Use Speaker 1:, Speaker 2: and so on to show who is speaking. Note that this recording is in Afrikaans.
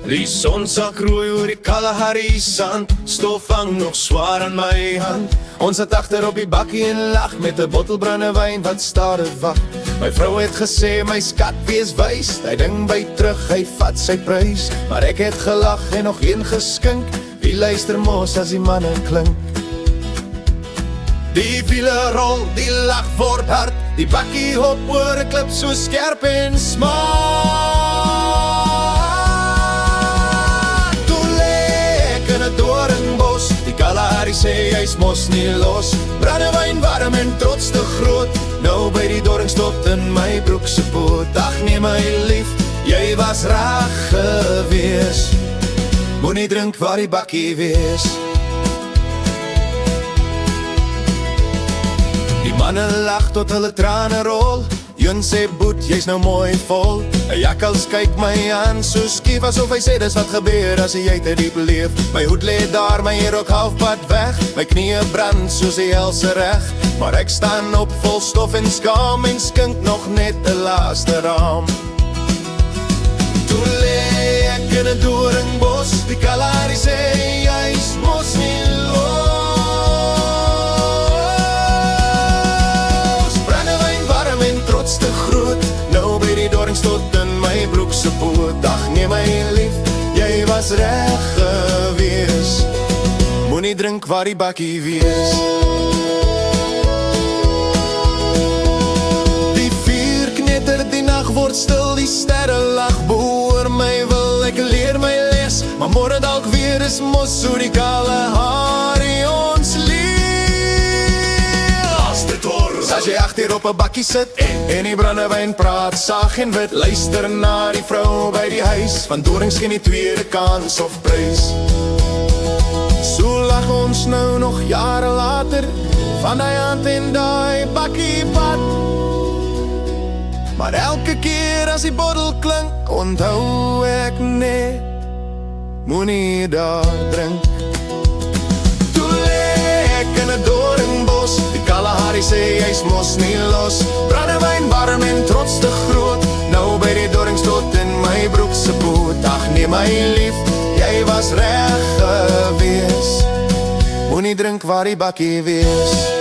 Speaker 1: Die son sak rooi oor die Kalahari sand, stof hang nog swaar aan my hand. Ons het agter op die bakkie en lag met 'n bottel brandewyn wat stadig wag. My vrou het gesê my skat wees wys, hy ding by terug, hy vat sy prys. Maar ek het gelag en nog een geskink, wie luister mos as die manne klink. Die wiele rol, die lag word hard, die bakkie hop oor 'n klip so skerp en smaak. Toe lê ek in 'n doringbos, die Kalahari sê hy's mos nie los. Brandewyn warm en trots te groot, nou by die doring stop in my broek se poot. Ag nee my lief, jy was reg gewees, moenie drink waar die bakkie wees. Die manne lag tot hulle trane rol, een sê boet, jy's nou mooi vol. 'n Jakkals kyk my aan, so skief asof hy sê dis wat gebeur as jy te diep leef. My hoed lê daar, my hier ook halfpad weg, my knieë brand soos die helse reg. Maar ek staan op vol stof en skaam en skink nog net 'n laaste raam. Toe lê ek in 'n doringbos, die Kalahari sê hy's mos nie los. Te groot, nou by die doring tot in my broek se poot. Ag nee my lief, jy was reg gewees, moenie drink waar die bakkie wees. Die vuur knetter, die nag word stil, die sterre lag bo oor my. Wil ek leer my les, maar môre dalk weer is mos so die Kalahari ons lief. As jy agter op 'n bakkie sit en die brandewyn praat sag en wit, luister na die vrou by die huis, want doring skien die tweede kans of prys. So lag ons nou nog jare later, van die hand in die bakkie pad. Maar elke keer as die bottel klink, onthou ek net, moenie daar drink. Toe lê ek in 'n doringbos, die Kalahari sê hy's mos nie los. Brandewyn warm en trots te groot, nou by die doring tot in my broek se poot. Ag nee my lief, jy was reg gewees, moenie drink waar die bakkie wees.